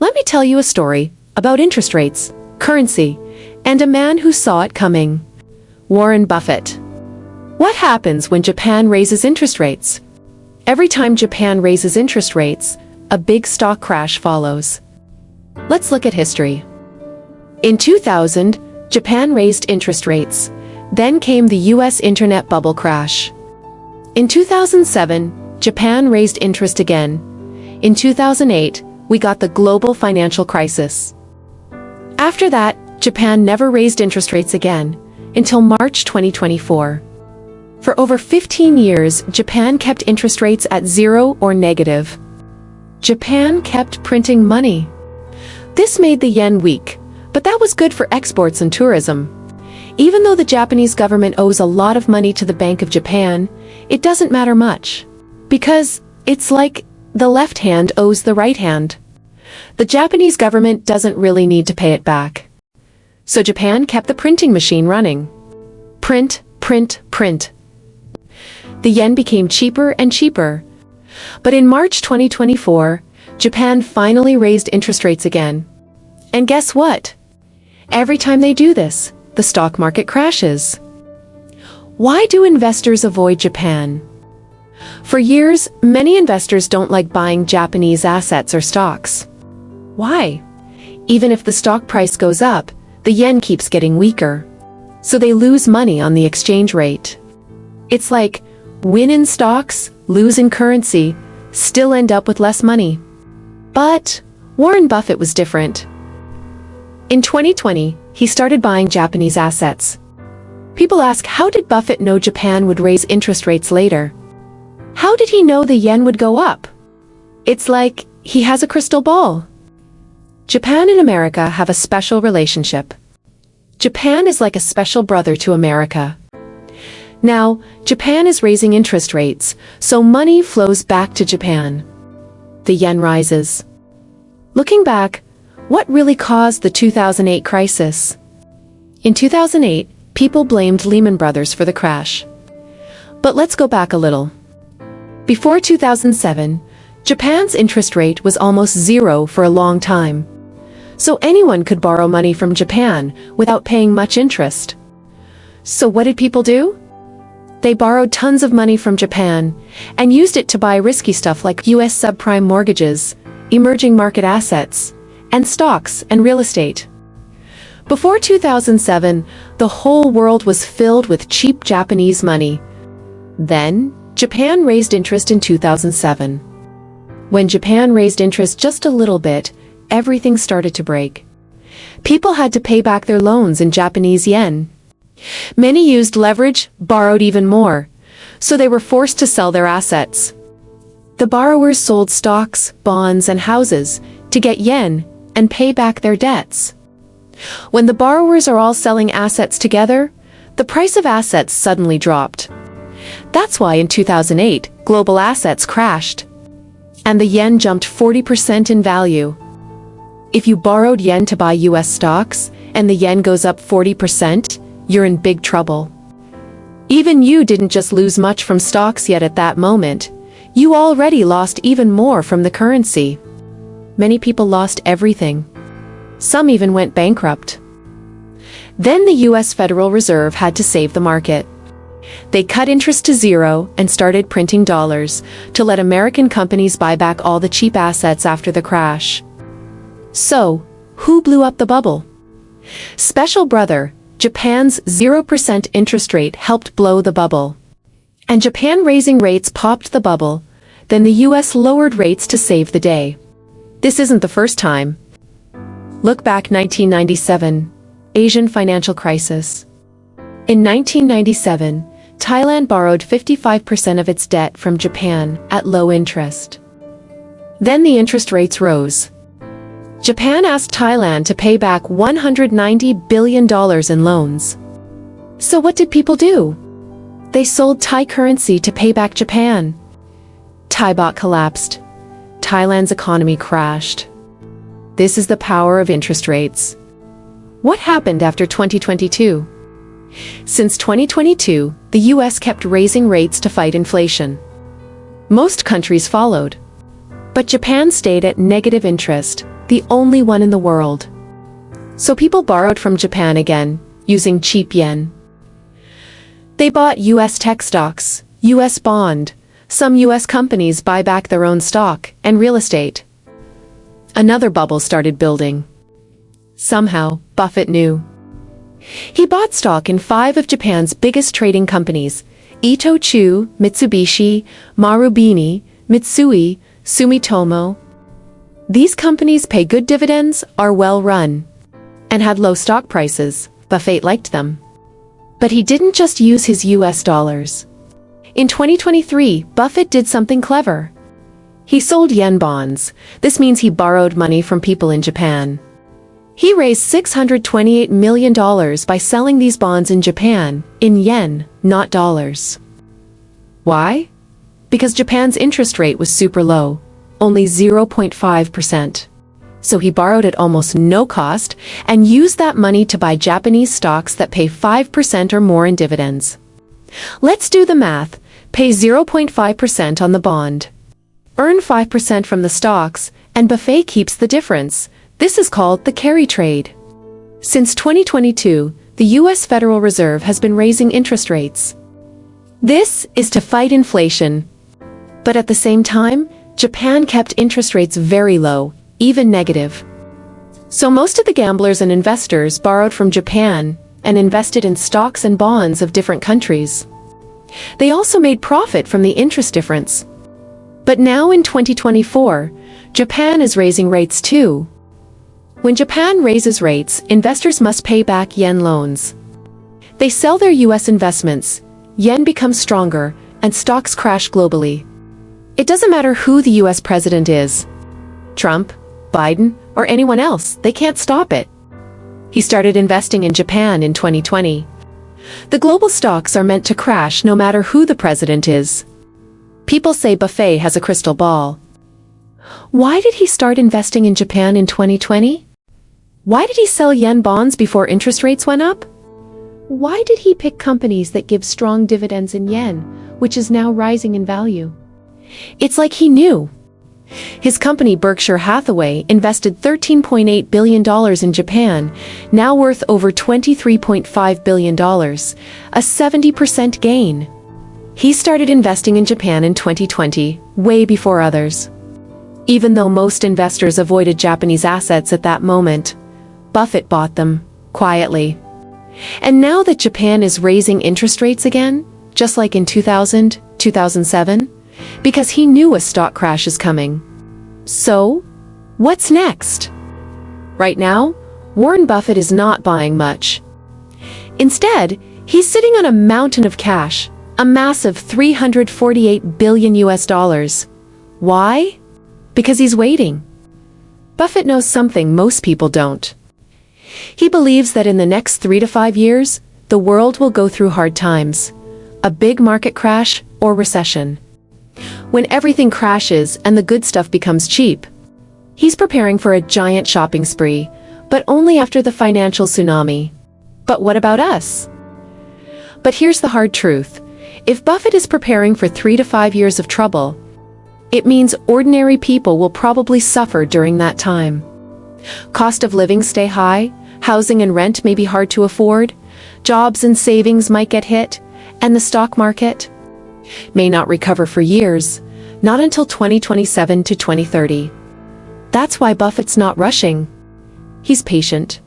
Let me tell you a story about interest rates, currency, and a man who saw it coming. Warren Buffett. What happens when Japan raises interest rates? Every time Japan raises interest rates, a big stock crash follows. Let's look at history. In 2000, Japan raised interest rates. Then came the US internet bubble crash. In 2007, Japan raised interest again. In 2008, we got the global financial crisis. After that, Japan never raised interest rates again, until March 2024. For over 15 years, Japan kept interest rates at zero or negative. Japan kept printing money. This made the yen weak, but that was good for exports and tourism. Even though the Japanese government owes a lot of money to the Bank of Japan, it doesn't matter much. Because it's like the left hand owes the right hand. The Japanese government doesn't really need to pay it back. So Japan kept the printing machine running. Print, print, print. The yen became cheaper and cheaper. But in March 2024, Japan finally raised interest rates again. And guess what? Every time they do this, the stock market crashes. Why do investors avoid Japan? For years, many investors don't like buying Japanese assets or stocks. Why? Even if the stock price goes up, the yen keeps getting weaker. So they lose money on the exchange rate. It's like, win in stocks, lose in currency, still end up with less money. But Warren Buffett was different. In 2020, he started buying Japanese assets. People ask, how did Buffett know Japan would raise interest rates later? How did he know the yen would go up? It's like he has a crystal ball. Japan and America have a special relationship. Japan is like a special brother to America. Now, Japan is raising interest rates, so money flows back to Japan. The yen rises. Looking back, what really caused the 2008 crisis? In 2008, people blamed Lehman Brothers for the crash. But let's go back a little. Before 2007, Japan's interest rate was almost zero for a long time. So anyone could borrow money from Japan without paying much interest. So what did people do? They borrowed tons of money from Japan and used it to buy risky stuff like US subprime mortgages, emerging market assets, and stocks and real estate. Before 2007, the whole world was filled with cheap Japanese money. Then, Japan raised interest in 2007. When Japan raised interest just a little bit, everything started to break. People had to pay back their loans in Japanese yen. Many used leverage, borrowed even more, so they were forced to sell their assets. The borrowers sold stocks, bonds, and houses to get yen and pay back their debts. When the borrowers are all selling assets together, the price of assets suddenly dropped. That's why in 2008, global assets crashed, and the yen jumped 40% in value. If you borrowed yen to buy US stocks, and the yen goes up 40%, you're in big trouble. Even you didn't just lose much from stocks yet at that moment, you already lost even more from the currency. Many people lost everything. Some even went bankrupt. Then the US Federal Reserve had to save the market. They cut interest to zero and started printing dollars to let American companies buy back all the cheap assets after the crash. So, who blew up the bubble? Special brother, Japan's 0% interest rate helped blow the bubble. And Japan raising rates popped the bubble, then the US lowered rates to save the day. This isn't the first time. Look back 1997, Asian financial crisis. In 1997, Thailand borrowed 55% of its debt from Japan at low interest. Then the interest rates rose. Japan asked Thailand to pay back $190 billion in loans. So what did people do? They sold Thai currency to pay back Japan. Thai baht collapsed. Thailand's economy crashed. This is the power of interest rates. What happened after 2022? Since 2022, the US kept raising rates to fight inflation. Most countries followed. But Japan stayed at negative interest. the only one in the world. So people borrowed from Japan again, using cheap yen. They bought US tech stocks, US bond, some US companies buy back their own stock, and real estate. Another bubble started building. Somehow, Buffett knew. He bought stock in 5 of Japan's biggest trading companies: Itochu, Mitsubishi, Marubeni, Mitsui, Sumitomo. These companies pay good dividends, are well run, and had low stock prices. Buffett liked them. But he didn't just use his US dollars. In 2023, Buffett did something clever. He sold yen bonds. This means he borrowed money from people in Japan. He raised $628 million by selling these bonds in Japan, in yen, not dollars. Why? Because Japan's interest rate was super low, only 0.5%. So he borrowed at almost no cost and used that money to buy Japanese stocks that pay 5% or more in dividends. Let's do the math. Pay 0.5% on the bond. Earn 5% from the stocks, and Buffett keeps the difference. This is called the carry trade. Since 2022, the US Federal Reserve has been raising interest rates. This is to fight inflation. But at the same time, Japan kept interest rates very low, even negative. So most of the gamblers and investors borrowed from Japan and invested in stocks and bonds of different countries. They also made profit from the interest difference. But now in 2024, Japan is raising rates too. When Japan raises rates, investors must pay back yen loans. They sell their US investments, yen becomes stronger, and stocks crash globally. It doesn't matter who the US president is. Trump, Biden, or anyone else, they can't stop it. He started investing in Japan in 2020. The global stocks are meant to crash no matter who the president is. People say Buffett has a crystal ball. Why did he start investing in Japan in 2020? Why did he sell yen bonds before interest rates went up? Why did he pick companies that give strong dividends in yen, which is now rising in value? It's like he knew. His company Berkshire Hathaway invested $13.8 billion in Japan, now worth over $23.5 billion, a 70% gain. He started investing in Japan in 2020, way before others. Even though most investors avoided Japanese assets at that moment, Buffett bought them, quietly. And now that Japan is raising interest rates again, just like in 2000, 2007, because he knew a stock crash is coming. So, what's next? Right now, Warren Buffett is not buying much. Instead, he's sitting on a mountain of cash, a massive $348 billion US dollars. Why? Because he's waiting. Buffett knows something most people don't. He believes that in the next 3 to 5 years, the world will go through hard times, a big market crash or recession. When everything crashes and the good stuff becomes cheap, he's preparing for a giant shopping spree, but only after the financial tsunami. But what about us? But here's the hard truth. If Buffett is preparing for 3 to 5 years of trouble, it means ordinary people will probably suffer during that time. Cost of living stay high, housing and rent may be hard to afford, jobs and savings might get hit, and the stock market may not recover for years, not until 2027 to 2030. That's why Buffett's not rushing. He's patient.